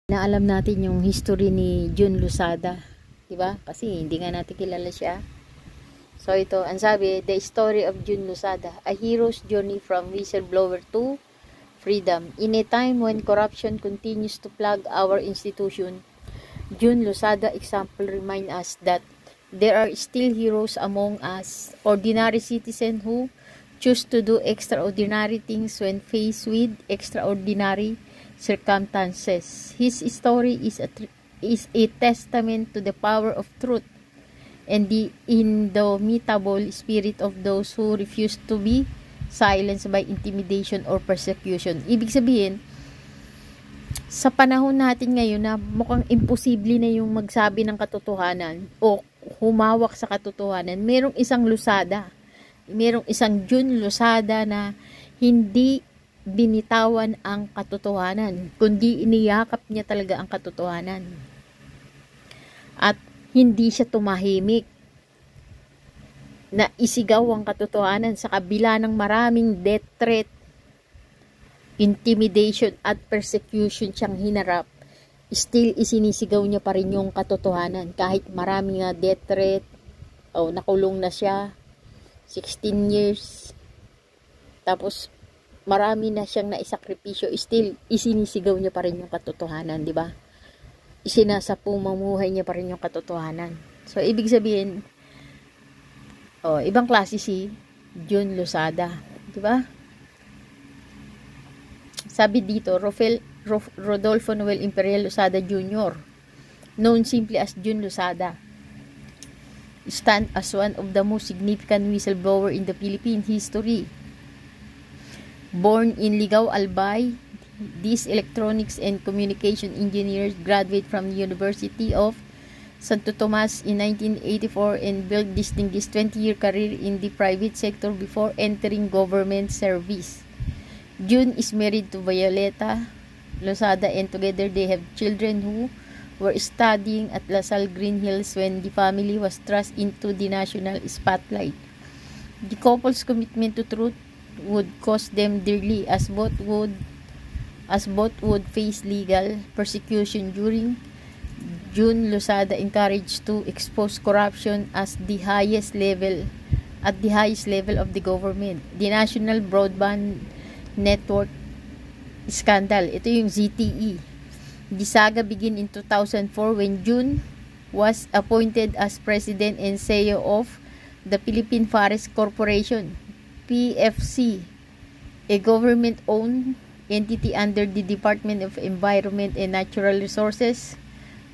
Na alam natin yung history ni Jun Losada, 'di ba? Kasi hindi nga natin kilala siya. So ito, ang sabi, the story of Jun Losada, a hero's journey from whistleblower to freedom. In a time when corruption continues to plague our institution, Jun Losada example remind us that there are still heroes among us, ordinary citizens who choose to do extraordinary things when faced with extraordinary circumstances. His story is a testament to the power of truth and the indomitable spirit of those who refuse to be silenced by intimidation or persecution. Ibig sabihin, sa panahon natin ngayon na mukhang imposible na yung magsabi ng katotohanan o humawak sa katotohanan, merong isang Losada, merong isang Jun Losada na hindi binitawan ang katotohanan, kundi iniyakap niya talaga ang katotohanan. At hindi siya tumahimik na isigaw ang katotohanan sa kabila ng maraming death threat, intimidation at persecution siyang hinarap. Still isinisigaw niya pa rin yung katotohanan kahit maraming death threat. Nakulong na siya 16 years. Tapos marami na siyang naisakripisyo, still isinisigaw niya pa rin yung katotohanan, di ba? Isinasapumumuhay niya pa rin yung katotohanan. So ibig sabihin, ibang klase si Jun Losada, di ba? Sabi dito, Rodolfo Noel Imperial Losada Jr., known simply as Jun Losada, stand as one of the most significant whistleblower in the Philippine history. Born in Ligao, Albay, this electronics and communication engineer graduated from the University of Santo Tomas in 1984 and built distinguished 20-year career in the private sector before entering government service. Jun is married to Violeta Losada and together they have children who were studying at LaSalle Green Hills when the family was thrust into the national spotlight. The couple's commitment to truth would cost them dearly as both would face legal persecution during. Jun Losada encouraged to expose corruption at the highest level of the government. The National Broadband Network scandal, ito yung ZTE. The saga began in 2004 when Jun was appointed as president and CEO of the Philippine Forest Corporation, PFC, a government-owned entity under the Department of Environment and Natural Resources.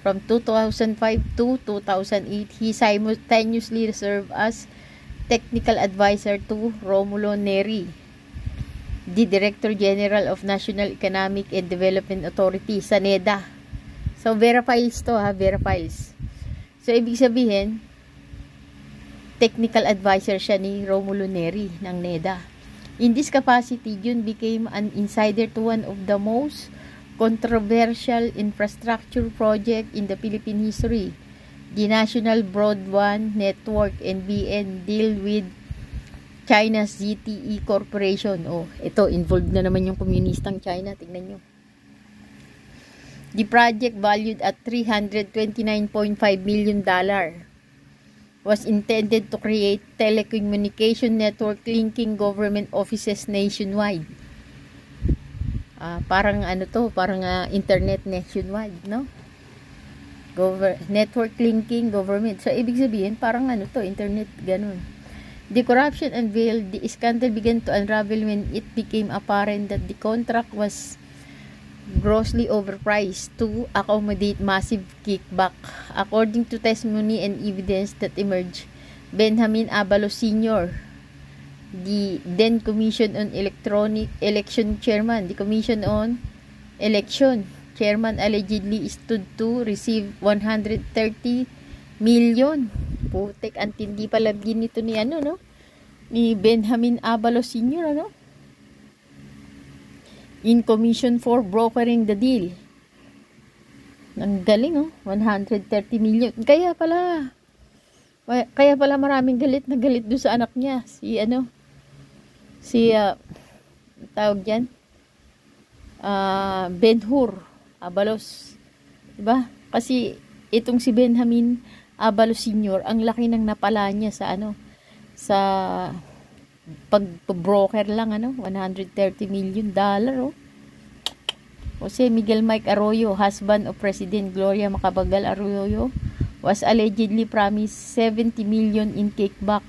From 2005 to 2008, he simultaneously served as technical advisor to Romulo Neri, the Director General of National Economic and Development Authority sa NEDA. So, Vera Files to Vera Files. So, ibig sabihin, technical advisor siya ni Romulo Neri ng NEDA. In this capacity, Jun became an insider to one of the most controversial infrastructure project in the Philippine history, the National Broadband Network NBN deal with China's ZTE Corporation. Ito, involved na naman yung komunistang China. Tingnan nyo. The project valued at $329.5 million was intended to create telecommunication network linking government offices nationwide. Parang internet nationwide, no? Network linking government. So, ibig sabihin, parang internet, ganun. The corruption unveiled, the scandal began to unravel when it became apparent that the contract was grossly overpriced to accommodate massive kickback. According to testimony and evidence that emerged, Benjamin Abalos Sr., the then Commission on Electronic Election Chairman, the Commission on Election Chairman allegedly stood to receive 130 million. Putek, antindi pala ginito ni ni Benjamin Abalos Sr., in commission for brokering the deal. Ang galing, 130 million. Kaya pala maraming galit doon sa anak niya. Tawag dyan, Ben-Hur Abalos. Diba? Kasi itong si Benjamin Abalos Sr., ang laki ng napala niya sa sa pag-broker lang, $130 million, oh. Jose Miguel Mike Arroyo, husband of President Gloria Macapagal Arroyo, was allegedly promised 70 million in kickback.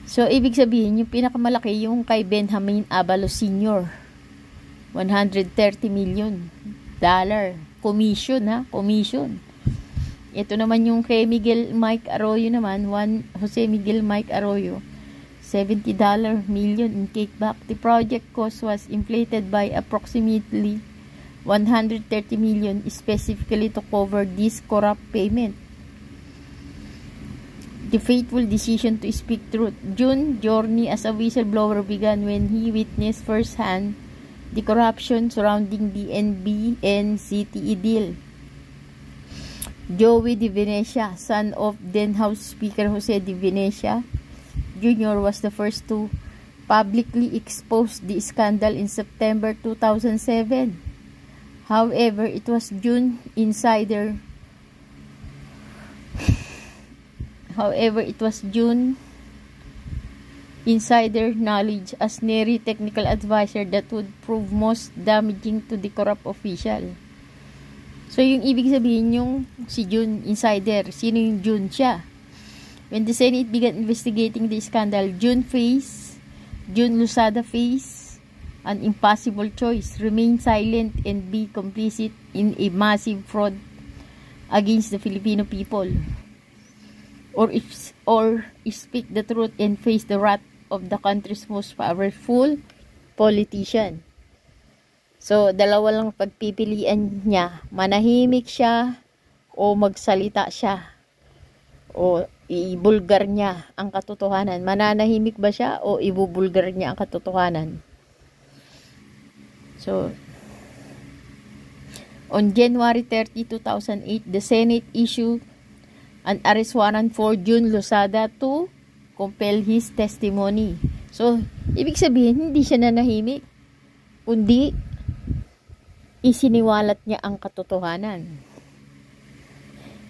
So, ibig sabihin, yung pinakamalaki yung kay Benjamin Abalos Sr., $130 million. Commission, commission. Ito naman yung kay Miguel Mike Arroyo naman, Jose Miguel Mike Arroyo, $70 million in kickback. The project cost was inflated by approximately $130 million specifically to cover this corrupt payment. The fateful decision to speak truth. June's journey as a whistleblower began when he witnessed firsthand the corruption surrounding the NBN-CTE deal. Joey De Venecia, son of then House Speaker Jose De Venecia Jr., was the first to publicly expose the scandal in September 2007. However, it was June insider knowledge as NERI technical advisor that would prove most damaging to the corrupt official. So, yung ibig sabihin yung si June insider, sino yung June? Siya. When the Senate began investigating the scandal, June Lusada faced an impossible choice: remain silent and be complicit in a massive fraud against the Filipino people, or speak the truth and face the wrath of the country's most powerful politician. So, dalawa lang pagpipilian niya. Manahimik siya o magsalita siya. O ibulgar niya ang katotohanan. Mananahimik ba siya o ibubulgar niya ang katotohanan? So, on January 30, 2008, the Senate issued an arrest warrant for June Lusada to compel his testimony. So, ibig sabihin, hindi siya nanahimik, kundi isiniwalat niya ang katotohanan.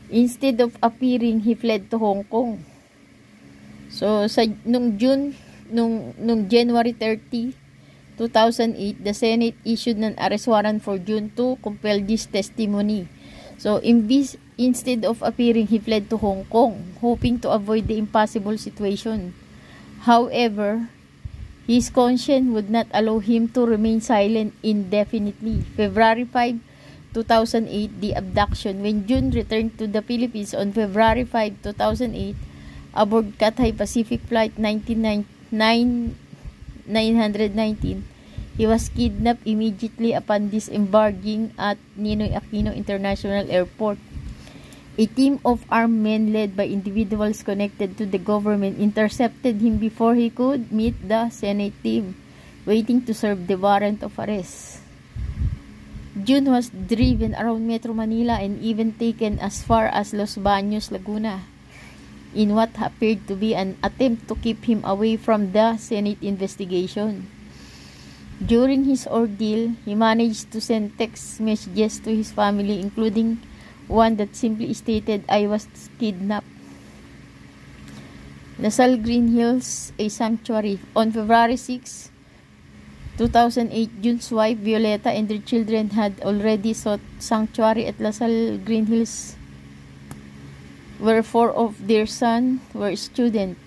Instead of appearing, he fled to Hong Kong. So, nung January 30, 2008, the Senate issued an arrest warrant for June to compel this testimony. So, instead of appearing, he fled to Hong Kong, hoping to avoid the impossible situation. However, his conscience would not allow him to remain silent indefinitely. February 5, 2008, the abduction. When June returned to the Philippines on February 5, 2008, aboard Cathay Pacific Flight 919, he was kidnapped immediately upon disembarking at Ninoy Aquino International Airport. A team of armed men led by individuals connected to the government intercepted him before he could meet the Senate team waiting to serve the warrant of arrest. June was driven around Metro Manila and even taken as far as Los Baños, Laguna, in what appeared to be an attempt to keep him away from the Senate investigation. During his ordeal, he managed to send text messages to his family, including one that simply stated, "I was kidnapped." LaSalle Green Hills, a sanctuary. On February 6, 2008, June's wife, Violeta, and their children had already sought sanctuary at LaSalle Green Hills, where 4 of their sons were students.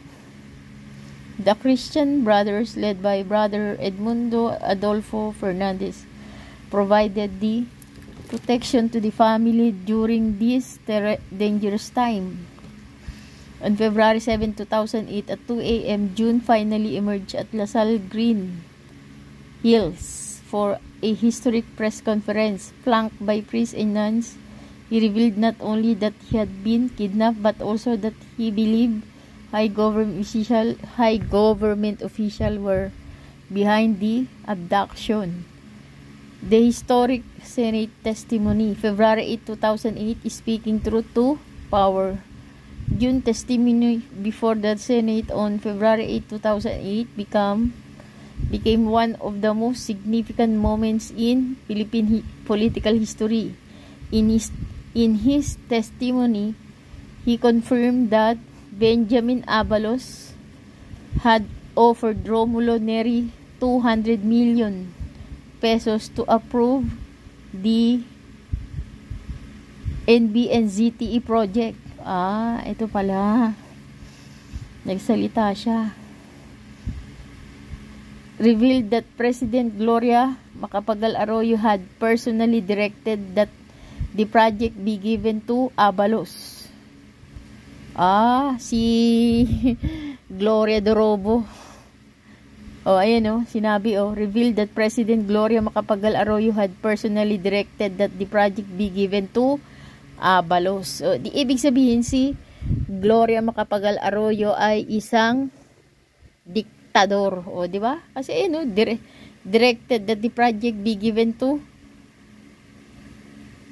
The Christian Brothers, led by Brother Edmundo Adolfo Fernandez, provided the protection to the family during this dangerous time. On February 7, 2008, at 2 a.m., June finally emerged at LaSalle Green Hills for a historic press conference. Flanked by priests and nuns, he revealed not only that he had been kidnapped, but also that he believed high government officials were behind the abduction. The historic Senate testimony. February 8, 2008, speaking truth to power. June testimony before the Senate on February 8, 2008 became one of the most significant moments in Philippine political history. In his testimony, he confirmed that Benjamin Abalos had offered Romulo Neri 200 million pesos to approve the NBNZTE project. Ito pala. Nagsalita siya. Revealed that President Gloria Macapagal-Arroyo had personally directed that the project be given to Abalos. Si Gloria Dorobo. Ayan sinabi revealed that President Gloria Macapagal-Arroyo had personally directed that the project be given to Abalos. Di ibig sabihin si Gloria Macapagal-Arroyo ay isang diktador, di ba? Kasi directed that the project be given to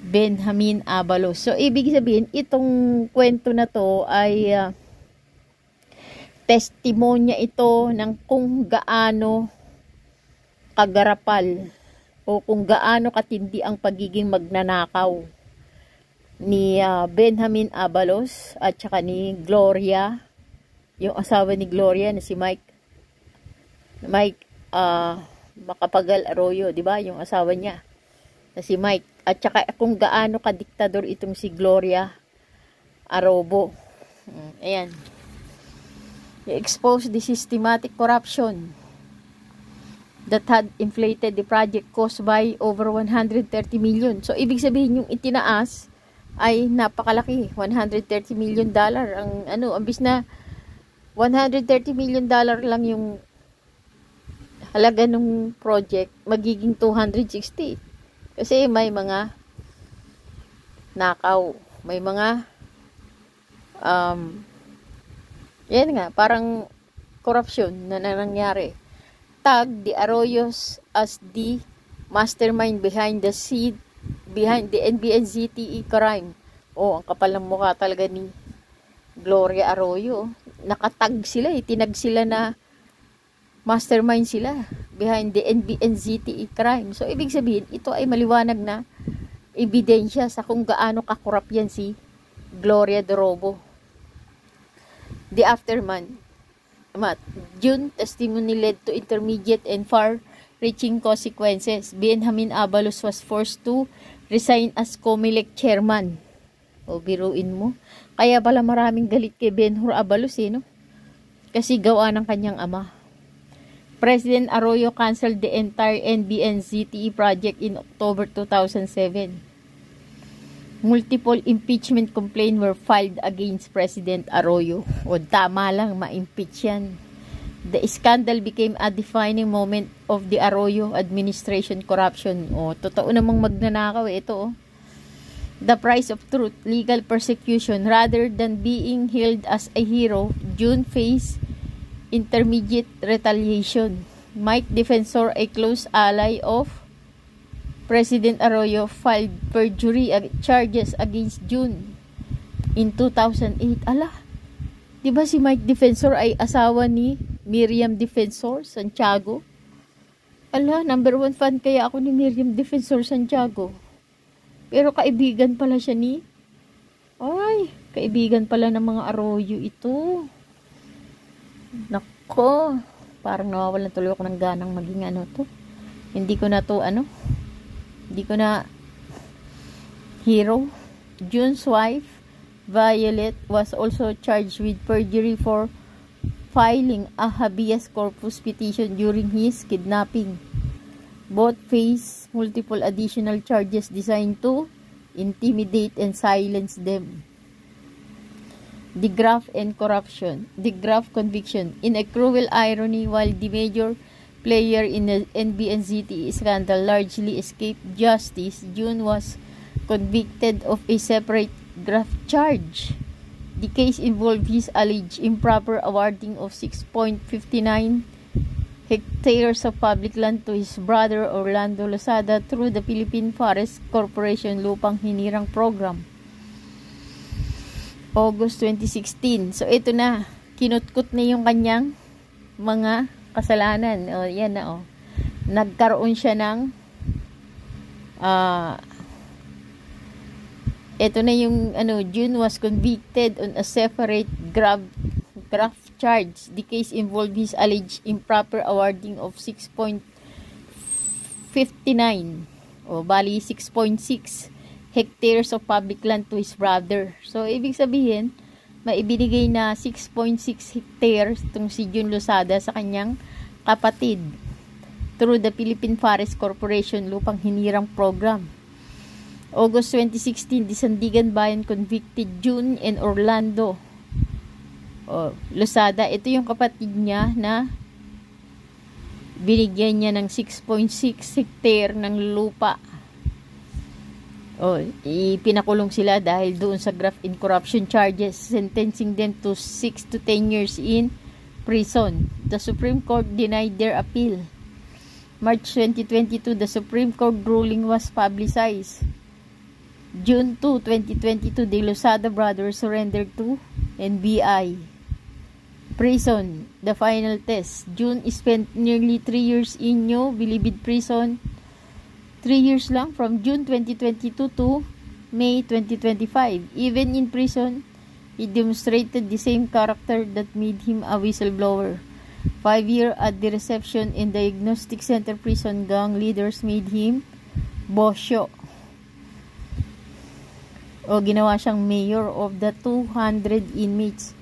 Benjamin Abalos. So ibig sabihin itong kwento na to ay testimonya ito ng kung gaano kagarapal o kung gaano katindi ang pagiging magnanakaw ni Benjamin Abalos at saka ni Gloria, yung asawa ni Gloria na si Mike Macapagal-Arroyo, di ba? Yung asawa niya na si Mike, at saka kung gaano kadiktador itong si Gloria Arobo. Ayan. I-expose the systematic corruption that had inflated the project cost by over 130 million. So ibig sabihin yung itinaas ay napakalaki, $130 million. Ambis na $130 million lang yung halaga ng project, magiging 260. Kasi may mga nakaw, may mga yan nga, parang corruption na nangyari. Tag the Arroyos as the mastermind behind the NBNZTE crime. Ang kapal ng mukha talaga ni Gloria Arroyo. Nakatag sila, tinag sila na mastermind sila behind the NBNZTE crime. So ibig sabihin, ito ay maliwanag na ebidensya sa kung gaano kakorap yan si Gloria Dorobo. The aftermath. June testimony led to intermediate and far-reaching consequences. Benjamin Abalos was forced to resign as COMELEC chairman. Biruin mo. Kaya pala maraming galit kay Benhur Abalos no? Kasi gawa ng kanyang ama. President Arroyo canceled the entire NBNZTE project in October 2007. Multiple impeachment complaints were filed against President Arroyo. Tama lang, ma-impeach yan. The scandal became a defining moment of the Arroyo administration corruption. Totoo namang magnanakaw ito. The price of truth, legal persecution, rather than being hailed as a hero, June faced intermediate retaliation. Mike Defensor, a close ally of President Arroyo, filed perjury charges against June in 2008. Di ba si Mike Defensor ay asawa ni Miriam Defensor Santiago? Number 1 fan kaya ako ni Miriam Defensor Santiago. Pero kaibigan pala siya kaibigan pala ng mga Arroyo ito. Nako, parang nawawalan tuloy ako ng ganang maging Hindi ko na hero. June's wife, Violet, was also charged with perjury for filing a habeas corpus petition during his kidnapping. Both face multiple additional charges designed to intimidate and silence them. The graft conviction. In a cruel irony, while the major player in the NBNZTE scandal largely escaped justice, June was convicted of a separate graft charge. The case involved his alleged improper awarding of 6.59 hectares of public land to his brother Orlando Losada through the Philippine Forest Corporation Lupang Hinirang Program. August 2016. So ito na, kinutkot na yung kanyang mga kasalanan. Yan na Nagkaroon siya ng Ito na yung June was convicted on a separate graft charge. The case involved his alleged improper awarding of 6.59 o bali 6.6 hectares of public land to his brother. So ibig sabihin, maibinigay na 6.6 hectares itong si June Losada sa kanyang kapatid through the Philippine Forest Corporation lupang hinirang program. August 2016, the Sandigan Bayan convicted June and Orlando Losada. Ito yung kapatid niya na binigyan niya ng 6.6 hectare ng lupa. Ipinakulong sila dahil doon sa graft and corruption charges, sentencing them to 6 to 10 years in prison. The Supreme Court denied their appeal. March 2022, the Supreme Court ruling was publicized. June 2, 2022, the Losada brothers surrendered to NBI prison. The final test. June spent nearly 3 years in New Bilibid prison. 3 years lang, from June 2022 to May 2025. Even in prison, he demonstrated the same character that made him a whistleblower. 5 years at the reception in the Diagnostic Center prison, gang leaders made him bosyo. Ginawa siyang mayor of the 200 inmates,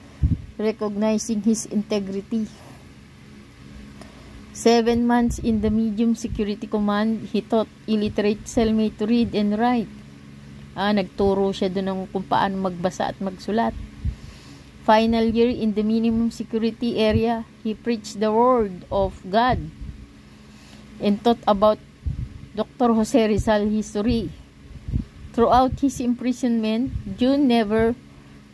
recognizing his integrity. 7 months in the medium security command, he taught illiterate cellmate to read and write. Nagturo siya doon kung paano magbasa at magsulat. Final year in the minimum security area, he preached the word of God and taught about Dr. Jose Rizal history. Throughout his imprisonment, June never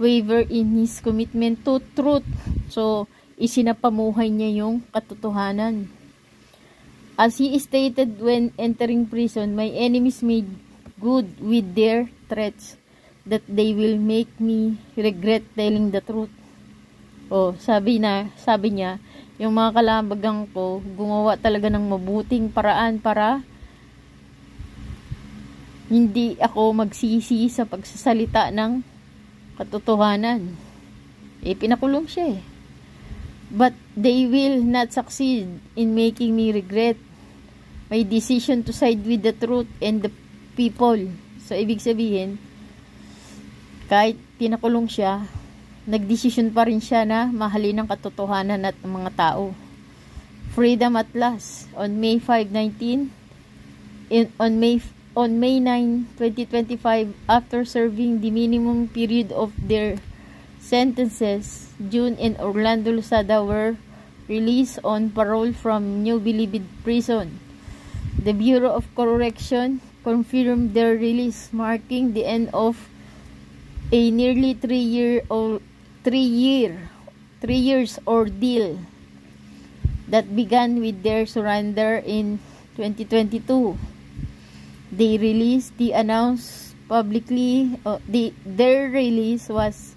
wavered in his commitment to truth. So, isinapamuhay niya yung katotohanan. As he stated when entering prison, my enemies made good with their threats that they will make me regret telling the truth. Sabi niya, yung mga kalambagang ko, gumawa talaga ng mabuting paraan para hindi ako magsisi sa pagsasalita ng katotohanan. Pinakulong siya. But they will not succeed in making me regret my decision to side with the truth and the people. So, ibig sabihin, kahit pinakulong siya, nagdesisyon pa rin siya na mahalin ang katotohanan at ang mga tao. Freedom at last. On May 5, 19, on May 9, 2025, after serving the minimum period of their sentences, June and Orlando Losada were released on parole from New Bilibid prison. The Bureau of Correction confirmed their release, marking the end of a nearly 3 years ordeal that began with their surrender in 2022. They released the announced publicly. Their release was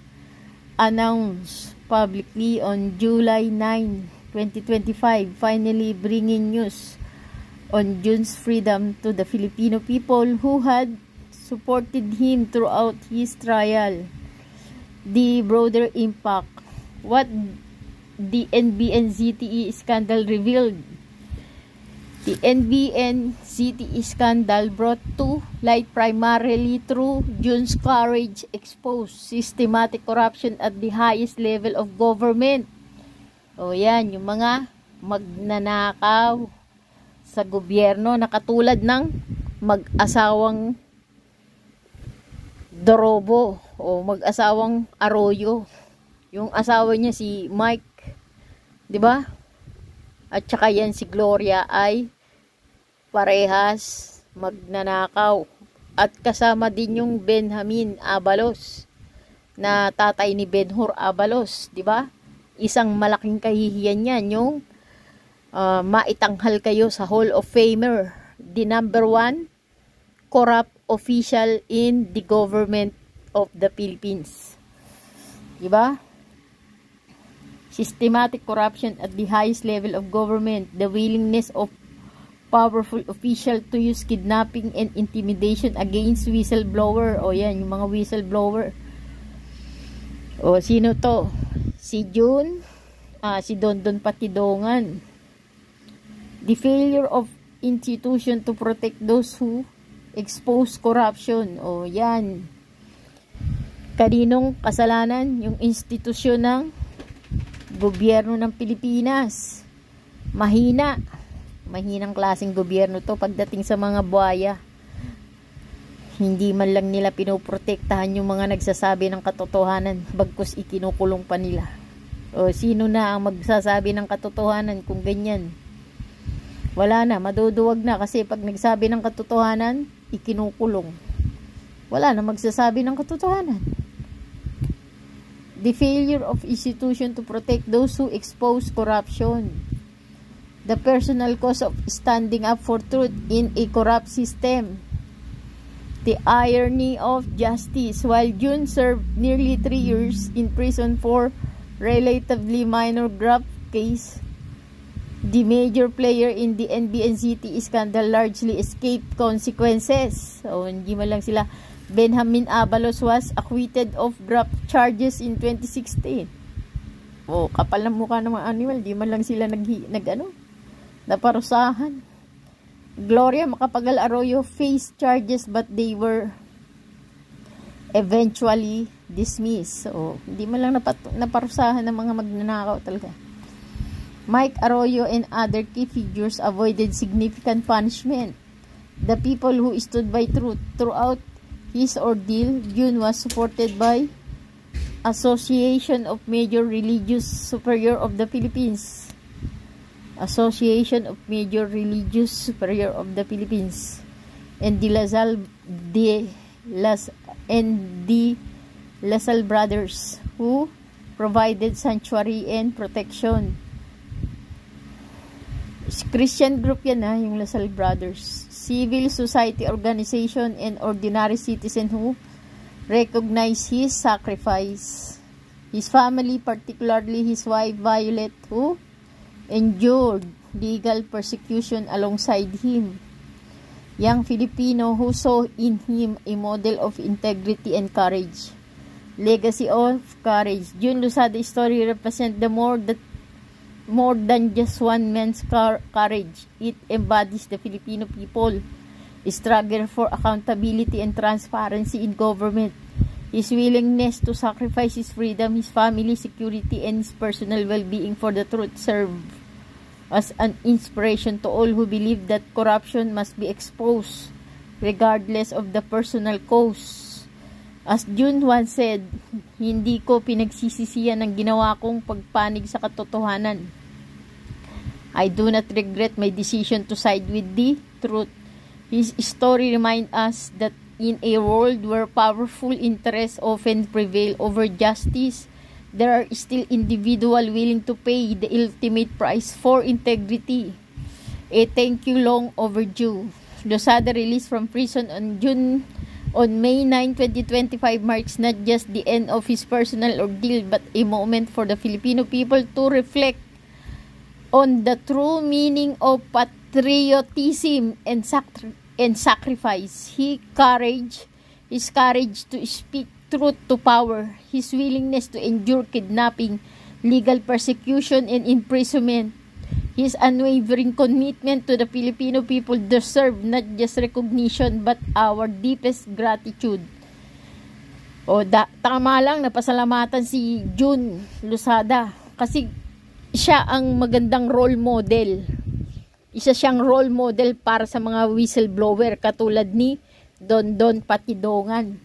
announced publicly on July 9, 2025, finally bringing news on June's freedom to the Filipino people who had supported him throughout his trial. The broader impact. What the NBN-ZTE scandal revealed. The NBN-ZTE scandal brought to light primarily through June's courage exposed systematic corruption at the highest level of government. Yan, yung mga magnanakaw sa gobyerno na katulad ng mag-asawang Dorobo o mag-asawang Arroyo. Yung asawa niya si Mike, 'di ba? At saka yan si Gloria ay parehas magnanakaw. At kasama din yung Benjamin Abalos na tatay ni Benhur Abalos, 'di ba? Isang malaking kahihiyan yan yung maitanghal kayo sa Hall of Famer, the number 1 corrupt official in the government of the Philippines. 'Di ba? Systematic corruption at the highest level of government, the willingness of powerful official to use kidnapping and intimidation against whistleblower. O yan, yung mga whistleblower. O sino to? Si June, si Dondon Patidongan. The failure of institution to protect those who expose corruption. O yan. Kaninong kasalanan? Yung institusyon ng gobyerno ng Pilipinas. Mahinang klaseng gobyerno to pagdating sa mga buhaya. Hindi man lang nila pinoprotektahan yung mga nagsasabi ng katotohanan, bagkus ikinukulong pa nila. O sino na ang magsasabi ng katotohanan kung ganyan? Wala na, maduduwag na kasi pag nagsabi ng katotohanan, ikinukulong. Wala na magsasabi ng katotohanan. The failure of institution to protect those who expose corruption. The personal cost of standing up for truth in a corrupt system. The irony of justice. While June served nearly 3 years in prison for relatively minor graft case, the major player in the NBNCT scandal largely escaped consequences. So, hindi man lang sila. Benjamin Abalos was acquitted of graft charges in 2016. O, kapal ng mukha ng mga animal. Di man lang sila naparusahan. Gloria Macapagal Arroyo faced charges but they were eventually dismissed. So, hindi man lang naparusahan ng mga magnanakaw talaga. Mike Arroyo and other key figures avoided significant punishment. The people who stood by truth throughout his ordeal. June was supported by Association of Major Religious Superior of the Philippines. Association of Major Religious Superior of the Philippines and the LaSalle Brothers who provided sanctuary and protection. Christian group yan yung LaSalle Brothers. Civil society organization and ordinary citizen who recognize his sacrifice. His family, particularly his wife Violet, who endured legal persecution alongside him. Young Filipino who saw in him a model of integrity and courage. Legacy of courage. June Losada's story represents the more than just one man's courage. It embodies the Filipino people struggle for accountability and transparency in government. His willingness to sacrifice his freedom, his family security, and his personal well-being for the truth serve as an inspiration to all who believe that corruption must be exposed regardless of the personal cause. As June once said, hindi ko pinagsisisihan ang ginawa kong pagpanig sa katotohanan. I do not regret my decision to side with the truth. His story reminds us that in a world where powerful interests often prevail over justice, there are still individuals willing to pay the ultimate price for integrity. A thank you long overdue. Losada released from prison on May 9, 2025 marks not just the end of his personal ordeal but a moment for the Filipino people to reflect on the true meaning of patriotism and sacrifice. His courage to speak truth to power, his willingness to endure kidnapping, legal persecution and imprisonment, his unwavering commitment to the Filipino people deserve not just recognition but our deepest gratitude. Tama lang napasalamatan si June Losada kasi siya ang magandang role model. Isa siyang role model para sa mga whistleblower katulad ni Dondon Patidongan.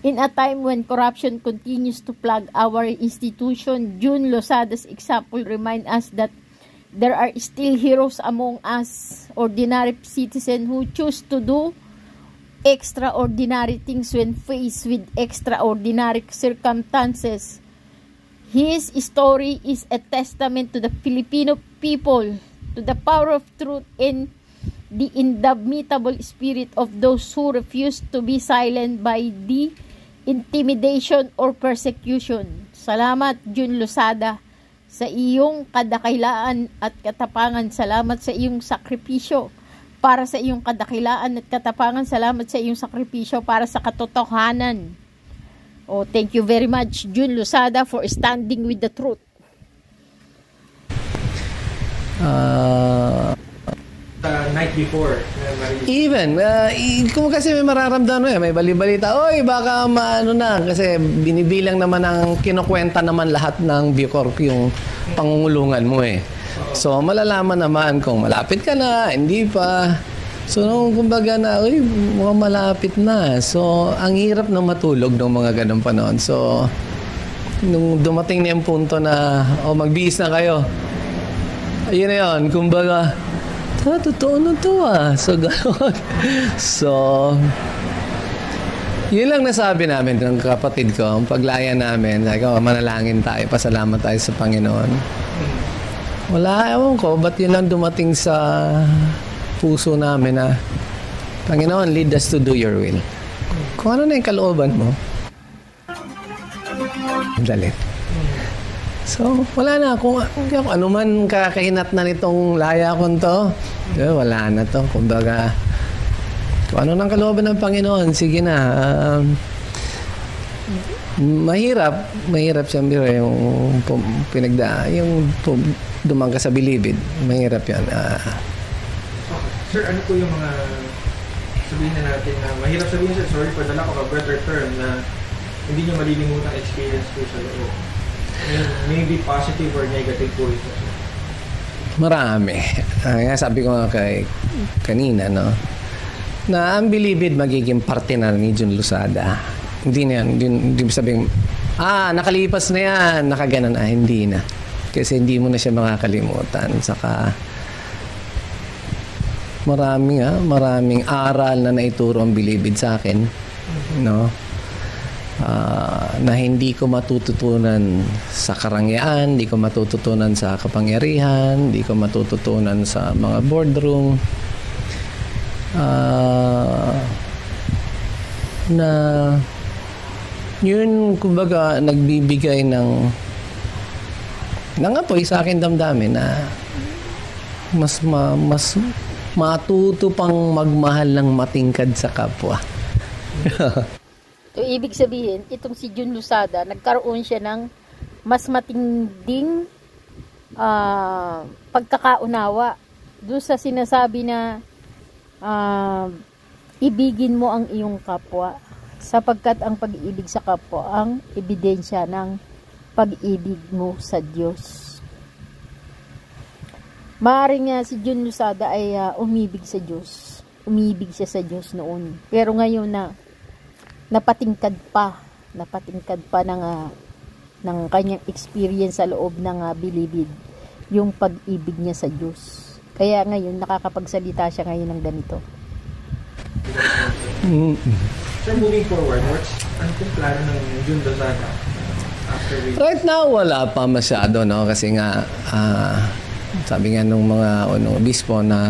In a time when corruption continues to plague our institution, June Losada's example reminds us that there are still heroes among us, ordinary citizens who choose to do extraordinary things when faced with extraordinary circumstances. His story is a testament to the Filipino people, to the power of truth and the indomitable spirit of those who refuse to be silent by the intimidation or persecution. Salamat, June Losada, sa iyong kadakilaan at katapangan. Salamat sa iyong sakripisyo para sa iyong kadakilaan at katapangan. Salamat sa iyong sakripisyo para sa katotohanan. Oh, thank you very much, June Losada, for standing with the truth. Night before. Even, kung kasi may mararamdaman may balibalita, oy, baka maano na, kasi binibilang naman ang kinukwenta naman lahat ng Bucorp yung pangungulungan mo eh. So, malalaman naman kung malapit ka na, hindi pa. So, nung kumbaga na, uy, mukhang malapit na. So, ang hirap na matulog ng mga ganong panahon. So, nung dumating na yung punto na, magbihis na kayo, ayun na yun, kumbaga, totoo na to ah. So, gano'n. So, yun lang nasabi namin ng kapatid ko, ang paglaya namin, sabi ko, manalangin tayo, pasalamat tayo sa Panginoon. Wala, ewan ko, ba't yun lang dumating sa puso namin na, Panginoon, lead us to do your will. Kung ano na yung kalooban mo, dali. So, wala na. Kung ano man kakahinat na nitong laya ko to, wala na to. Kumbaga, kung ano nang kalooban ng Panginoon, sige na. Mahirap siyempre yung dumang ka sa bilibid. Mahirap yan. Sir, ano po yung mga sabihin na natin na mahirap sabihin, sir, sorry for the lack of a better term, na hindi nyo malilimutan experience po sa loob? Maybe positive or negative po ito. Marami. Sabi ko nga kanina, no, na ang bilibid magiging parte na ni June Losada. Hindi na yan. Hindi sabing, nakalipas na yan, nakaganan. Hindi na. Kasi hindi mo na siya makakalimutan. Saka, maraming aral na naituro ang bilibid sa akin. No? Na hindi ko matututunan sa karangyaan, hindi ko matututunan sa kapangyarihan, hindi ko matututunan sa mga boardroom, na yun, kumbaga, nagbibigay ng apoy sa akin damdamin na mas matuto pang magmahal ng matingkad sa kapwa. So, ibig sabihin, itong si June Losada, nagkaroon siya ng mas matinding pagkakaunawa doon sa sinasabi na ibigin mo ang iyong kapwa, sapagkat ang pag-ibig sa kapwa ang ebidensya ng pag-ibig mo sa Diyos. Maaaring si June Losada ay umibig sa Diyos. Umibig siya sa Diyos noon. Pero ngayon na napatingkad pa ng kanyang experience sa loob ng bilibid yung pag-ibig niya sa Diyos. Kaya ngayon nakakapagsalita siya ngayon ng ganito. So moving forward, ano pong plano ng June Losada after we... Right now, wala pa masyado, no? Kasi nga, sabi nga nung mga obispo na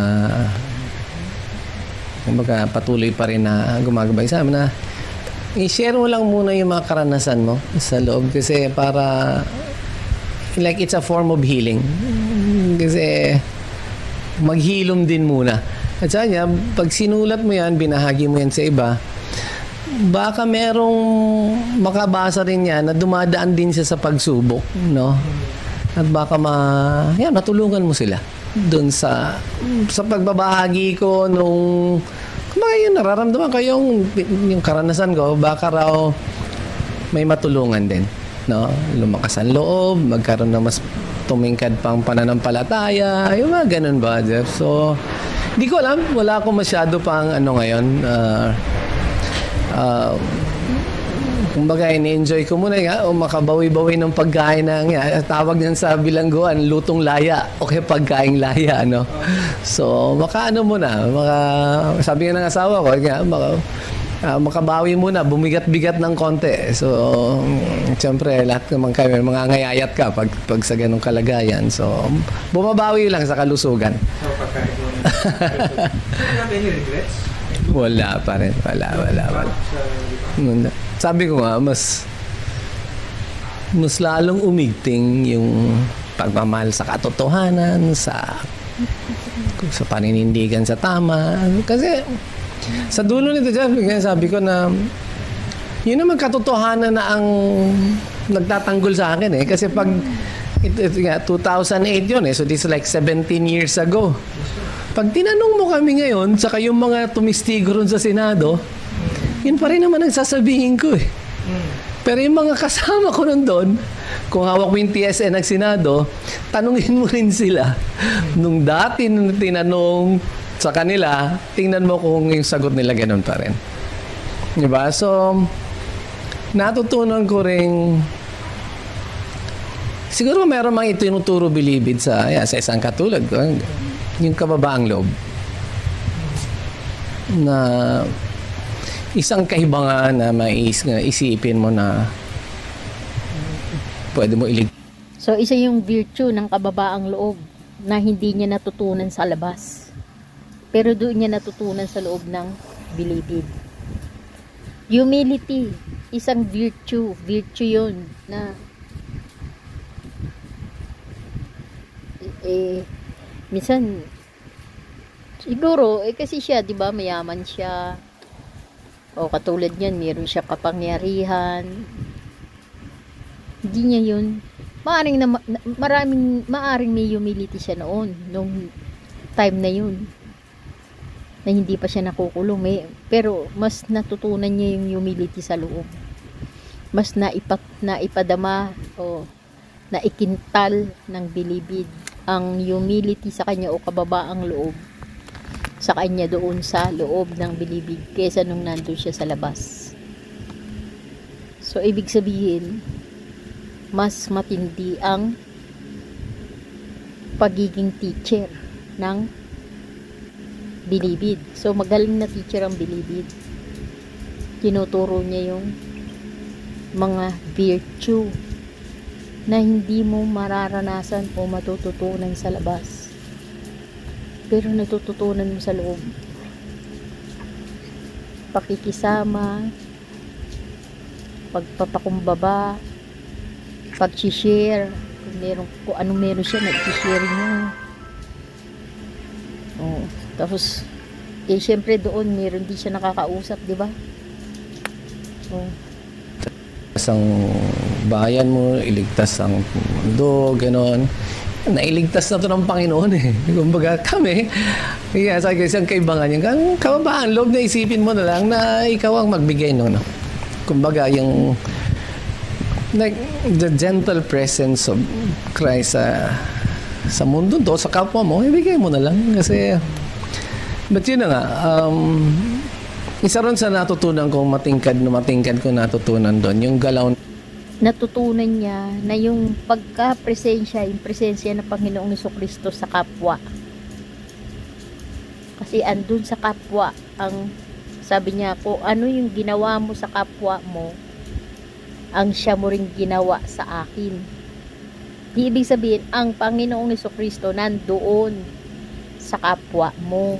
kumbaga patuloy pa rin na gumagabay sa amin na i-share mo lang muna yung mga karanasan mo sa loob, kasi para like it's a form of healing, kasi maghilom din muna. At sa kanya, pag sinulat mo yan, binahagi mo yan sa iba, baka merong makabasa rin yan na dumadaan din siya sa pagsubok, no? At baka matulungan mo sila doon sa pagbabahagi ko nung yun, nararamdaman ko yung karanasan ko, baka raw may matulungan din, no? Lumakas ang loob, magkaroon ng mas tumingkad pang pananampalataya, yung mga ganun ba, Jeff? So, hindi ko alam, wala akong masyado pang ngayon, kumbaga, in-enjoy ko muna nga, makabawi-bawi ng pagkain na nga. Tawag niyan sa bilangguan, lutong laya. Okay, pagkaing laya, no? So, makaano muna. Sabi nga ng asawa ko, makabawi muna, bumigat-bigat ng konti. So, siyempre, lahat naman kayo, mga ngayayat ka pag sa ganong kalagayan. So, bumabawi lang sa kalusugan. So, pagkain mo na. Any regrets? Wala pa rin. Wala. Sabi ko nga, mas lalong umigting yung pagmamahal sa katotohanan, sa paninindigan sa tama. Kasi sa dulo nito dyan, sabi ko na yun naman katotohanan na ang nagtatanggol sa akin eh. Kasi pag 2008 yun eh, so this is like 17 years ago. Pag tinanong mo kami ngayon, saka yung mga tumistigo ron sa Senado, yun pa rin naman ang sasabihin ko eh. Pero yung mga kasama ko nun doon, kung hawak mo yung TSN ng Senado, tanungin mo rin sila. Nung dati nung tinanong sa kanila, tingnan mo kung yung sagot nila ganun pa rin. Diba? So, natutunan ko rin, siguro meron mang itinuturo bilibid sa isang katulad ko, yung kababaang loob. Na isang kaibangan na isipin mo na pwede mo ilig. So, isa yung virtue ng kababaang loob na hindi niya natutunan sa labas. Pero doon niya natutunan sa loob ng bilibid. Humility, isang virtue. Virtue yun na minsan siguro, kasi siya, di ba, mayaman siya. O katulad niyan, meron siya kapangyarihan. Hindi niya yun. Maaring may humility siya noon, nung time na yun. Na hindi pa siya nakukulong. Pero mas natutunan niya yung humility sa loob. Mas naipadama o naikintal ng bilibid ang humility sa kanya o kababaang loob sa kanya doon sa loob ng bilibid kaysa nung nandun siya sa labas. So, ibig sabihin, mas matindi ang pagiging teacher ng bilibid. So, magaling na teacher ang bilibid. Tinuturo niya yung mga virtue na hindi mo mararanasan o matututunan sa labas. Pero natututunan mo sa loob. Pakikisama, pagpapakumbaba, pag-share, kung anong meron siya, nag-share niya. Oh, tapos, syempre doon, meron din siya nakakausap, di ba? Oh. Ang bayan mo, iligtas ang mundo, gano'n. Nailigtas na to ng Panginoon eh. Kumbaga kami, sa isang kaibangan yung kababaan loob na isipin mo na lang na ikaw ang magbigay no. Kumbaga yung like the gentle presence of Christ sa mundo to, sa kapwa mo, ibigay mo na lang kasi but yun na nga, isa ron sa natutunan kong matingkad ko natutunan doon, yung galaw. Natutunan niya na yung pagka-presensya, yung presensya ng Panginoong Jesucristo sa kapwa. Kasi andun sa kapwa, ang sabi niya, kung ano yung ginawa mo sa kapwa mo, ang siya mo rin ginawa sa akin. Di ibig sabihin, ang Panginoong Jesucristo nandoon sa kapwa mo.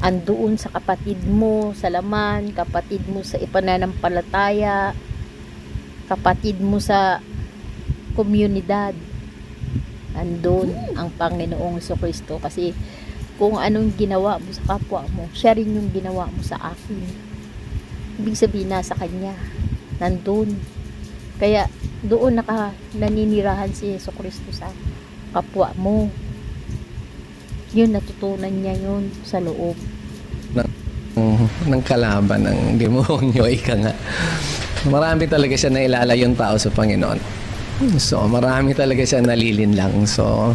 Andoon sa kapatid mo sa laman, kapatid mo sa ipananampalataya, kapatid mo sa komunidad. Andun ang Panginoong Jesucristo. Kasi kung anong ginawa mo sa kapwa mo, siya rin yung ginawa mo sa akin. Ibig sabihin, nasa Kanya. Nandun. Kaya doon naninirahan si Jesucristo sa kapwa mo. Yun, natutunan niya yun sa loob. Ng kalaban ng demonyo, ika nga. Marami talaga siya nailala yung tao sa Panginoon. So, marami talaga siya nalilinlang. So,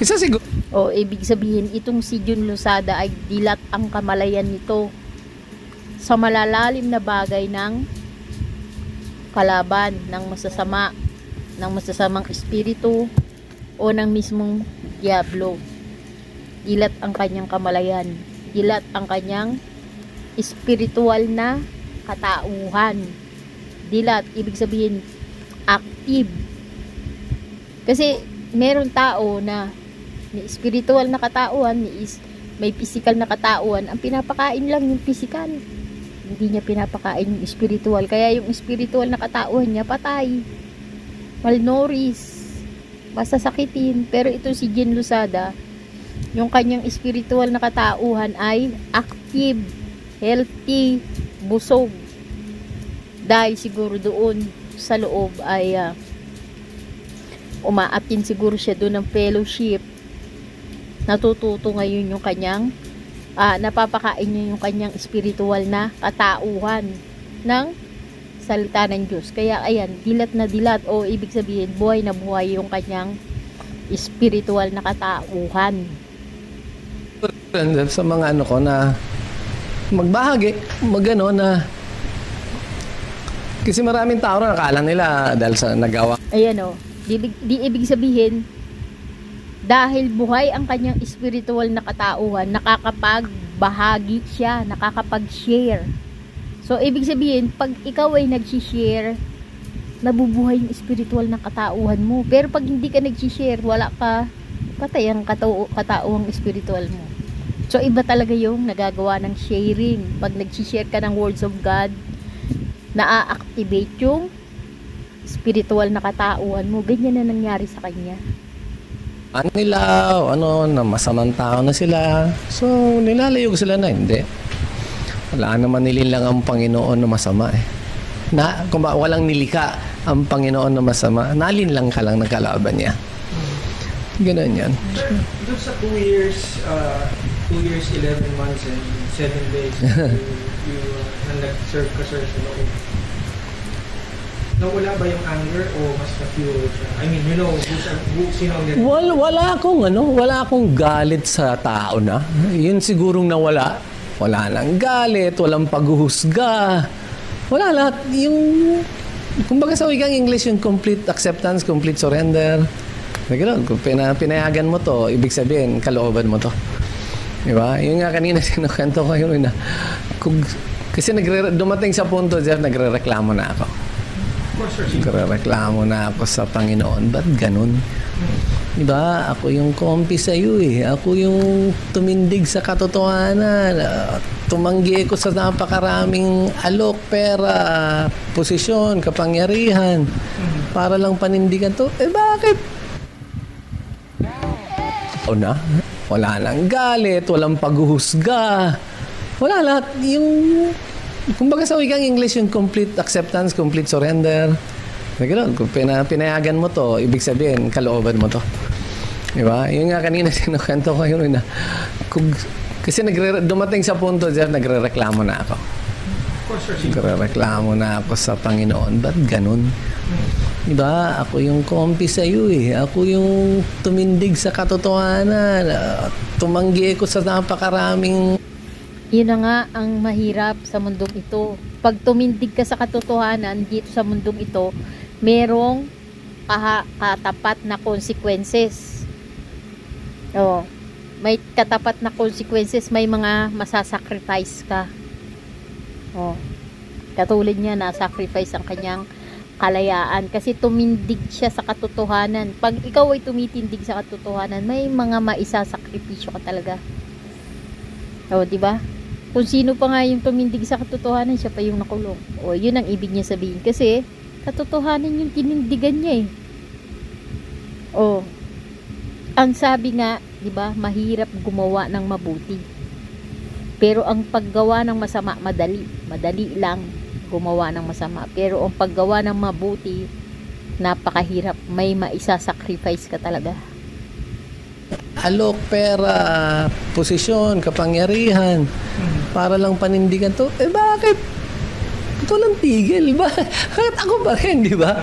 isa siguro. Ibig sabihin, itong si Jun Losada ay dilat ang kamalayan nito sa malalalim na bagay ng kalaban, ng masasamang espiritu o ng mismong diablo. Dilat ang kanyang kamalayan. Dilat ang kanyang espiritual na katauhan. Dilat, ibig sabihin active. Kasi meron tao na may spiritual na katauhan, may physical na katauhan, ang pinapakain lang yung physical. Hindi niya pinapakain yung spiritual. Kaya yung spiritual na katauhan niya patay, malnourished. masasakitin. Pero ito si Jen Losada, yung kanyang spiritual na katauhan ay active, healthy, busog. Dahil siguro doon sa loob ay umaatin siguro siya doon ng fellowship. Natututo ngayon yung kanyang napapakain niya yung kanyang spiritual na katauhan ng salita ng Diyos. Kaya ayan, dilat na dilat, o ibig sabihin buhay na buhay yung kanyang spiritual na katauhan. Sa mga ano ko na magbahagi, magano na kasi maraming tao na nakala nila dahil sa nagawa. Ayan o, di ibig sabihin dahil buhay ang kanyang spiritual na katauhan, nakakapagbahagi siya, nakakapag-share. So, ibig sabihin, pag ikaw ay nag-share, nabubuhay yung spiritual na katauhan mo. Pero pag hindi ka nag-share, wala ka, patay ang katauhang spiritual mo. So, iba talaga yung nagagawa ng sharing. Pag nag-share ka ng words of God, na-activate yung spiritual na katauhan mo. Ganyan na nangyari sa kanya. Nila, na masamang tao na sila. So, nilalayog sila na, hindi. Wala naman nililang ang Panginoon na masama eh. Kung walang nilika ang Panginoon na masama, nalinlang ka lang ng kalaban niya. Ganun yan. Doon sa 2 years, 11 months and 7 days, you nag-serve ka, sir, sa loob. Nawala ba yung anger o mas na-fuel siya? I mean, sino ang wala akong galit sa tao na. Yun sigurong nawala. Wala nang galit, walang paghuhusga. Wala lahat. Kumbaga sa wikang English, yung complete acceptance, complete surrender. Ganoon, kung pinayagan mo to, ibig sabihin, kalooban mo to. Diba? Yung nga kanina sinukento ko yun na. Kasi dumating sa punto, Jeff, nagre-reklamo na ako. Nagre-reklamo na ako sa Panginoon. Ba't ganun? Diba? Ako yung kompi sa iyo eh. Ako yung tumindig sa katotohanan. Tumanggi ko sa napakaraming alok, pera, posisyon, kapangyarihan. Para lang panindigan to. Bakit? Wala nang galit, walang paghuhusga. Wala lahat. Kumbaga sa wikang English, yung complete acceptance, complete surrender. Ganoon, kung pinayagan mo to, ibig sabihin, kalooban mo to. Diba? Yung nga kanina sinukento ko yun na. Kasi dumating sa punto, Jeff, nagre-reklamo na ako. Nagre-reklamo na ako sa Panginoon. Ba't ganun? Diba? Ako yung kompi sa iyo eh. Ako yung tumindig sa katotohanan. Tumanggi ko sa napakaraming. Yun na nga ang mahirap sa mundong ito. Pag tumindig ka sa katotohanan dito sa mundong ito, merong katapat na consequences. May katapat na consequences, may mga masasacrifice ka. Katulad niya, na-sacrifice ang kanyang kalayaan kasi tumindig siya sa katotohanan. Pag ikaw ay tumitindig sa katotohanan, may mga maisasakripisyo ka talaga. Di ba? Kung sino pa nga yung tumindig sa katotohanan, siya pa yung nakulong. Yun ang ibig niya sabihin. Kasi, katotohanan yung tinindigan niya eh. Ang sabi nga, di ba, mahirap gumawa ng mabuti. Pero ang paggawa ng masama, madali. Madali lang gumawa ng masama. Pero ang paggawa ng mabuti, napakahirap. May maisasacrifice ka talaga. Alok, pera, posisyon, kapangyarihan. Para lang panindigan to. Bakit? Ito lang tigil. Bakit ako pa rin, di ba?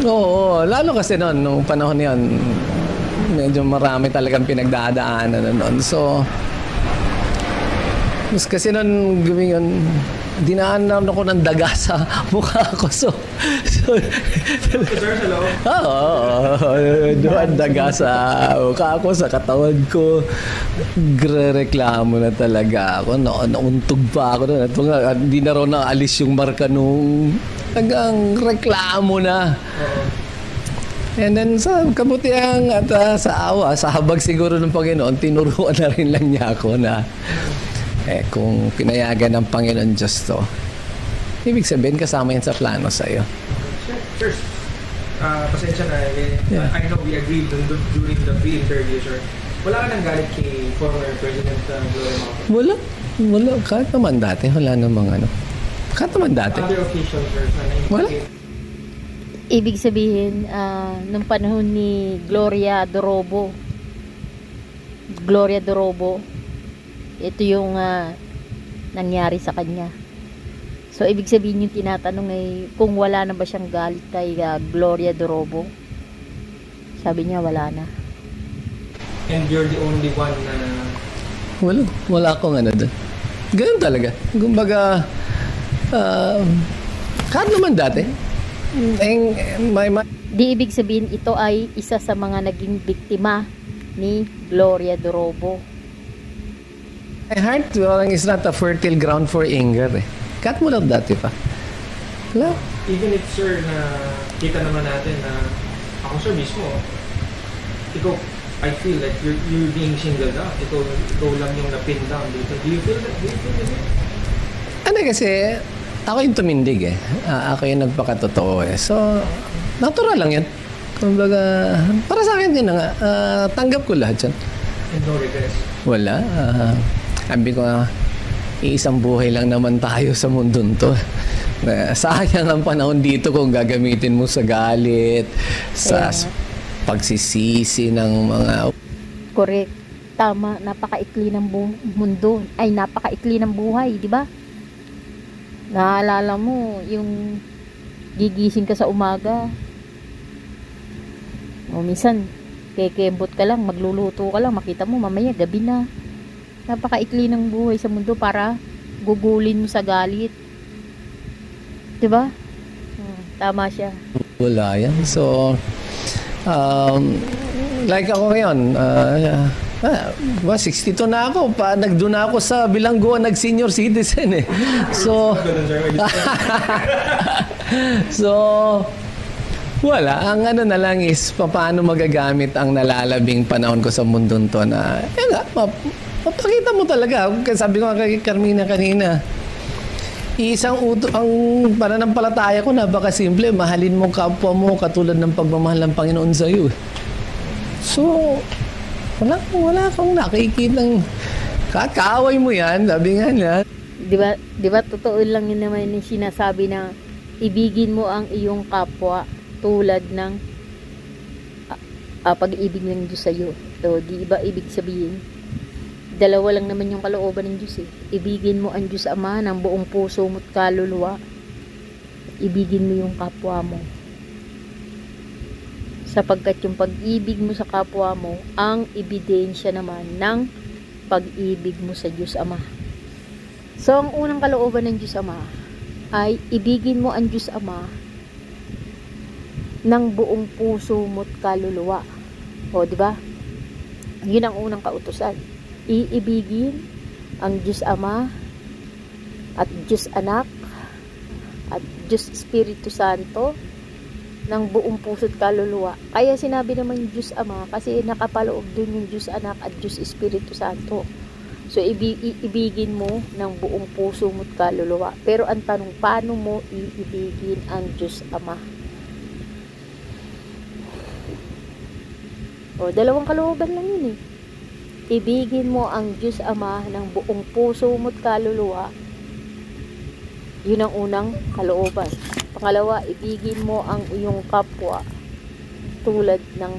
Oo, lalo kasi noon, nung panahon niyon, medyo marami talagang pinagdadaanan noon. So, mas kasi noon, gawin yun, dinaanan ako ng daga sa mukha ko. So doon daga sa mukha ko, sa katawan ko. Reklamo na talaga ako. Nauntog pa ako doon. Hindi na raw naalis yung marka nung hanggang reklamo na. And then sa kabutihan at sa awa, sa habag siguro ng Panginoon, tinuruan na rin lang niya ako na kung pinayagan ng Panginoon Diyos to, ibig sabihin kasama yan sa plano sa iyo. First, pasensya na, Yeah. I know we agreed during the pre-interview, sir. Wala ka nang galit kay former President Gloria Macapagal? Wala. Kahit naman dati, wala namang ano. Kahit naman dati. Other occasions, sir, sana Wala. Ibig sabihin, nung panahon ni Gloria Dorobo, ito yung nangyari sa kanya. So, ibig sabihin yung tinatanong ay kung wala na ba siyang galit kay Gloria Dorobo. Sabi niya, wala na. And you're the only one na... Wala akong ano doon. Ganun talaga. Kumbaga, kahit naman dati, Di ibig sabihin ito ay isa sa mga naging biktima ni Gloria Dorobo. my heart is not a fertile ground for anger eh. Kahit mo lang dati pa. Wala. Even if, sir, na kita naman natin na ako, sir, mismo, ikaw, I feel like you're being singled out. Ikaw lang yung napin down dito. Do you feel that? Ano kasi, ako yung tumindig eh. Ako yung nagpakatotoo eh. So, natural lang yan. Kumbaga, para sa akin din na nga, tanggap ko lahat yan. And no regrets. Wala. Sabi ko nga, iisang buhay lang naman tayo sa mundong to. Sayang ang panahon dito kung gagamitin mo sa galit, sa pagsisisi ng mga... Correct. Tama. Napakaikli ng mundo. Ay, napakaikli ng buhay. Di ba? Naalala mo, yung gigising ka sa umaga. O minsan, kekembot ka lang, magluluto ka lang, makita mo, mamaya, gabi na. Napakaikli ng buhay sa mundo para gugulin mo sa galit. Diba? Tama siya. Wala yan. So, like ako ngayon, 62 na ako. Nagdoon na ako sa bilangguan, nag-senior citizen eh. So, wala. Ang ano na lang is, paano magagamit ang nalalabing panahon ko sa mundong to na, mapakita mo talaga. Sabi ko kay Carmina kanina, ang pananampalataya ko na baka simple, mahalin mo kapwa mo katulad ng pagmamahal ng Panginoon sa iyo. So, wala akong nakikitang kaaway mo yan, sabi nga niya. Diba, totoo lang yun naman yung sinasabi na ibigin mo ang iyong kapwa tulad ng pag-ibig ng Diyos sa iyo. So, di ba ibig sabihin, dalawa lang naman yung kalooban ng Diyos eh. Ibigin mo ang Diyos Ama ng buong puso mo't kaluluwa. Ibigin mo yung kapwa mo. Sapagkat yung pag-ibig mo sa kapwa mo, ang ebidensya naman ng pag-ibig mo sa Diyos Ama. So, ang unang kalooban ng Diyos Ama ay ibigin mo ang Diyos Ama ng buong puso mo't kaluluwa. O, di ba? Yun ang unang kautusan. Iibigin ang Diyos Ama at Diyos Anak at Diyos Espiritu Santo ng buong puso't kaluluwa. Kaya sinabi naman Diyos Ama kasi nakapaloob dun yung Diyos Anak at Diyos Espiritu Santo. So, iibigin mo ng buong puso mo't kaluluwa. Pero ang tanong, paano mo iibigin ang Diyos Ama? O, dalawang kalooban lang yun eh. Ibigin mo ang Diyos Ama ng buong puso mo't kaluluwa. Yun ang unang kalooban. Pangalawa, ibigin mo ang iyong kapwa tulad ng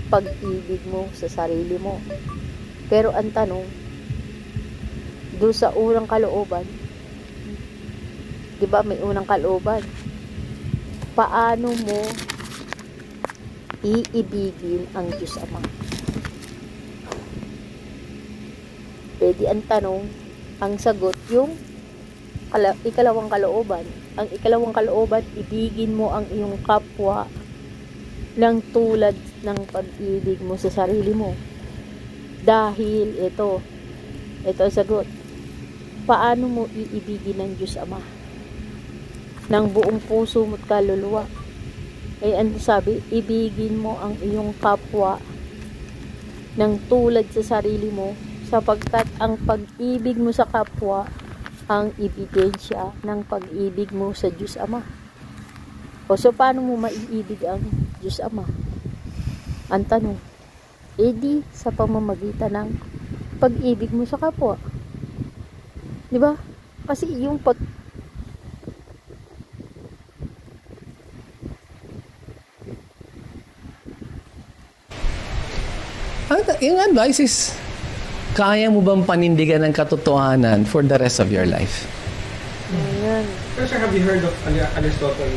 pag-ibig mo sa sarili mo. Pero ang tanong, doon sa unang kalooban, di ba may unang kalooban? Paano mo iibigin ang Diyos Ama? Pwede ang tanong, ang sagot yung ikalawang kalooban. Ang ikalawang kalooban, ibigin mo ang iyong kapwa ng tulad ng pag-ibig mo sa sarili mo. Dahil ito ang sagot. Paano mo iibigin ang Diyos Ama? Ng buong puso mo't kaluluwa. Ang sabi, ibigin mo ang iyong kapwa ng tulad sa sarili mo, sapagkat ang pag-ibig mo sa kapwa ang ebidensya ng pag-ibig mo sa Diyos Ama. O so, paano mo maiibig ang Diyos Ama? Ang tanong, edi sa pamamagitan ng pag-ibig mo sa kapwa. Di ba? Kasi yung yung advice is, kaya mo bang panindigan ng katotohanan for the rest of your life? Ayan. Pero sir, have you heard of Aristotle?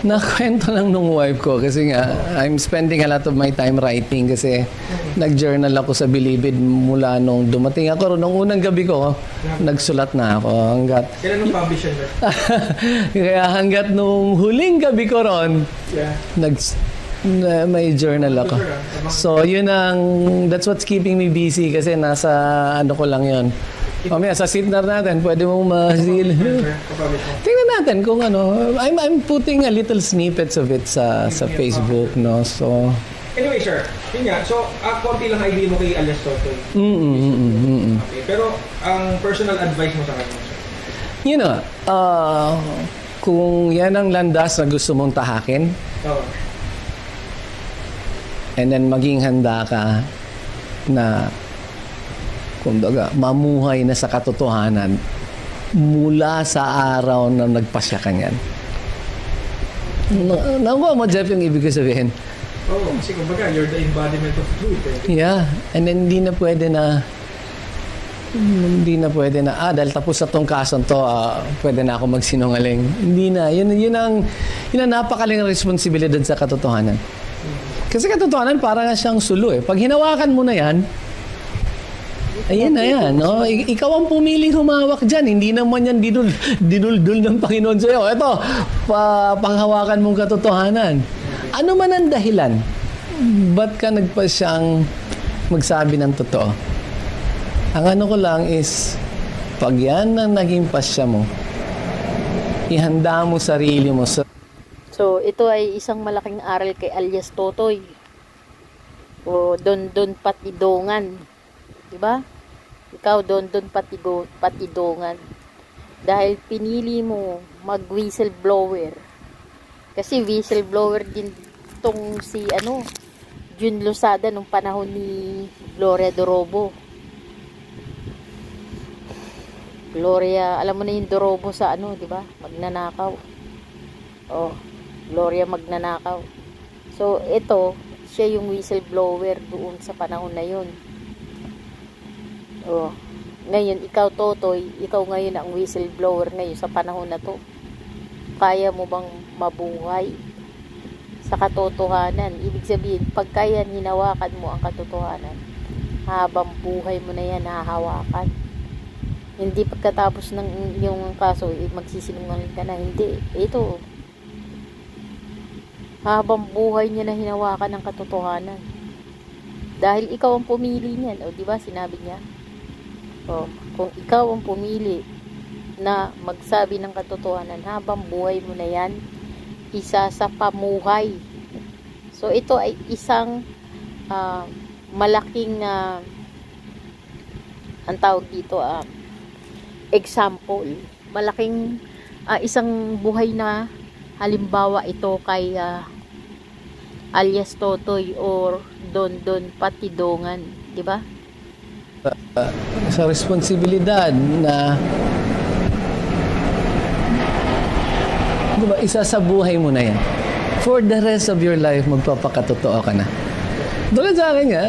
Nakwento lang nung wife ko kasi nga I'm spending a lot of my time writing kasi nag-journal ako sa Bilibid mula nung dumating ako. Nung unang gabi ko, nagsulat na ako hanggat... Kailan nung publish yun? Kaya hanggat nung huling gabi ko ron, may journal ako. So yun that's what's keeping me busy kasi nasa ano ko lang yun. Mamaya sa sitnar natin, pwede mong masil. Tingnan natin kung ano. I'm putting a little snippets of it sa Facebook, no? So anyway, sir, yun nga. So, konti lang idea mo kay Aristotle. Okay. Pero, ang personal advice mo sa kanya, sir? You know, kung yan ang landas na gusto mong tahakin, and then maging handa ka na kumbaga, mamuhay na sa katotohanan mula sa araw na nagpasya ka niyan. Nakuha mo, Jeff, yung ibig ko sabihin? Oo, kasi kumbaga, you're the embodiment of truth. Yeah, and then hindi na pwede na, dahil tapos na tong kasong to, pwede na ako magsinungaling. Hindi na. Yun ang napakaling responsibilidad sa katotohanan. Kasi katotohanan, parang nga siyang sulo eh. Pag hinawakan mo na yan, ayan na yan, no? Ikaw ang pumiling humawak dyan. Hindi naman yan dinuldul ng Panginoon sa'yo. Ito, panghawakan mong katotohanan. Ano man ang dahilan? Ba't ka nagpasyang magsabi ng totoo? Ang ano ko lang is, pag yan ang naging pasya mo, ihanda mo sarili mo sa... So, ito ay isang malaking aral kay alias Totoy. O Don Patidongan. Diba? Ikaw, Don Patidongan. Dahil pinili mo mag-whistleblower. Kasi whistleblower din tong si, Jun Losada nung panahon ni Gloria Dorobo. Gloria, alam mo na yung Dorobo sa diba? Magnanakaw. Oh, Gloria magnanakaw. So, ito, siya yung whistleblower doon sa panahon na yun. Oh, ngayon, ikaw, Totoy, ikaw ngayon ang whistleblower ngayon sa panahon na to. Kaya mo bang mabuhay sa katotohanan? Ibig sabihin, pagka yan, hinawakan mo ang katotohanan, habang buhay mo na yan, hahawakan. Hindi pagkatapos ng yung kaso, magsisinungaling ka na. Hindi. Ito, habang buhay niya na hinawakan ng katotohanan. Dahil ikaw ang pumili niyan. O, diba, sinabi niya? O, kung ikaw ang pumili na magsabi ng katotohanan, habang buhay mo na yan, isa sa pamuhay. So, ito ay isang malaking ang tawag dito, example. Malaking isang buhay na halimbawa ito kay alias Totoy or Don Patidongan, di ba? Sa responsibilidad na diba, isa sa buhay mo na yan. For the rest of your life, magpapakatotoo ka na. Tulad sa akin nga,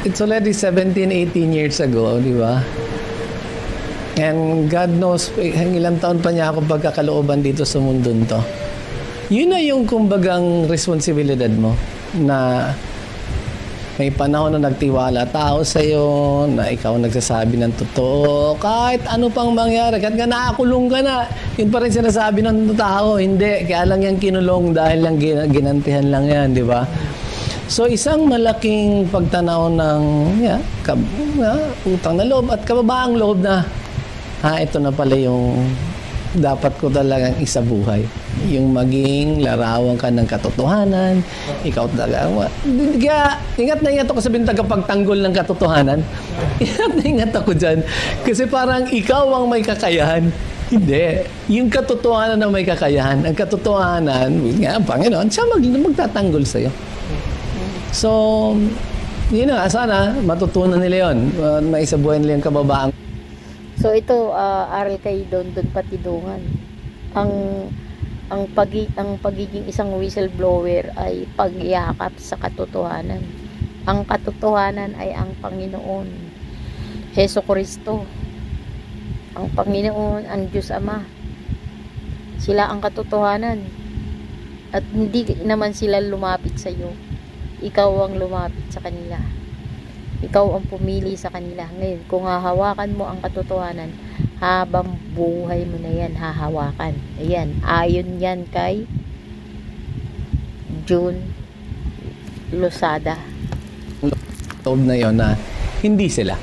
it's already 17, 18 years ago, di ba? And God knows, ilang taon pa niya ako pagkakalooban dito sa mundon to. Yun na yung kumbagang responsibilidad mo na may panahon na nagtiwala tao sa'yo, na ikaw nagsasabi ng totoo, kahit ano pang mangyari, kahit nga nakakulong ka na, yun pa rin sinasabi ng tao, hindi, kaya lang yan kinulong dahil lang ginantihan lang yan, di ba? So, isang malaking pagtanaw ng utang na loob at kababaang loob na, ito na pala yung dapat ko talagang isabuhay. Yung maging larawan ka ng katotohanan, ikaw talaga. Ingat na ingat ako sa tagapagtanggol ng katotohanan. Ingat na ingat ako dyan. Kasi parang ikaw ang may kakayahan Hindi. Yung katotohanan na may kakayahan, ang katotohanan, nga, ang Panginoon, siya magtatanggol sa'yo. So, yun na, sana matutunan nila yun. Maisabuhay nila yung kababaan. So ito, aral kay Don Patidungan. Ang pagiging isang whistleblower ay pagyakap sa katotohanan. Ang katotohanan ay ang Panginoon, Heso Kristo. Ang Panginoon, ang Diyos Ama. Sila ang katotohanan. At hindi naman sila lumapit sa iyo. Ikaw ang lumapit sa kanila. Ikaw ang pumili sa kanila. Ngayon, kung hahawakan mo ang katotohanan, habang buhay mo na yan, hahawakan. Ayan, ayon yan kay June Losada. Loob na yon na hindi sila,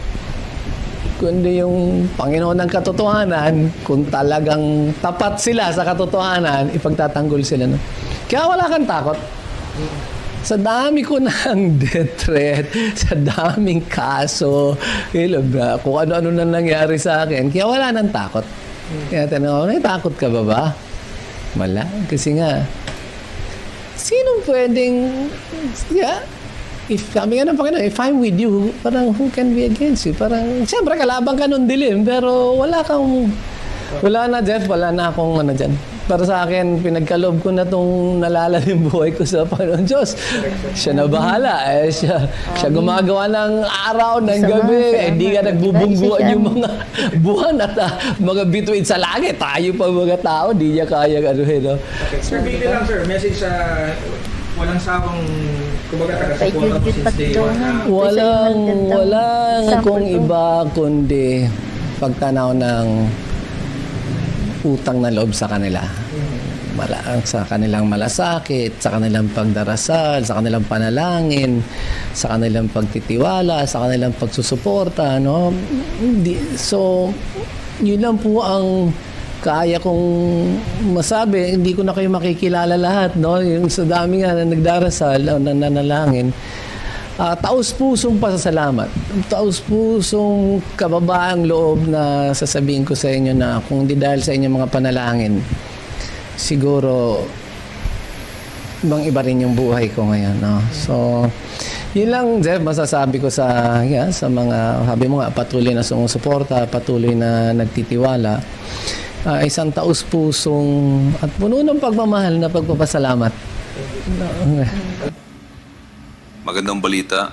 kundi yung Panginoon ng katotohanan. Kung talagang tapat sila sa katotohanan, ipagtatanggol sila. No? Kaya wala kang takot. Sa dami ko ng death threat, sa daming kaso, kung ano-ano na nangyari sa akin, kaya wala nang takot. Kaya tanong, may takot ka ba? Wala. Kasi nga, sinong pwedeng, if kami nga ng Panginoon, if I'm with you, parang who can be against you? Parang, siyempre, kalaban ka nung dilim, pero wala na, Jeff, wala na akong ano dyan. Para sa akin, pinagkaloob ko na itong nalalalim buhay ko sa Panginoon Diyos. Siya na bahala. Siya gumagawa ng araw, ng gabi. Hindi ka nagbubungguan yung mga buwan at mga bituin sa langit. Tayo pa mga tao, di niya kaya no? Okay. Sir, bigli lang sir, message sa walang sawang, kumbaga taga-support ako since day one. Walang kung iba kundi pagtanaw ng utang na loob sa kanila. Sa kanilang malasakit, sa kanilang pagdarasal, sa kanilang panalangin, sa kanilang pagtitiwala, sa kanilang pagsusuporta, no? So, yun lang po ang kaya kong masabi. Hindi ko na kayo makikilala lahat, no? Yung sa dami nga na nagdarasal o nananalangin. Taos-pusong pasasalamat. Taos-pusong kababaang loob na sasabihin ko sa inyo na kung hindi dahil sa inyong mga panalangin, siguro ibang iba rin yung buhay ko ngayon. No? So, yun lang, Jeff, masasabi ko sa mga, sabi mo nga, patuloy na sumusuporta, patuloy na nagtitiwala. Isang taos-pusong at puno ng pagmamahal na pagpapasalamat. Magandang balita,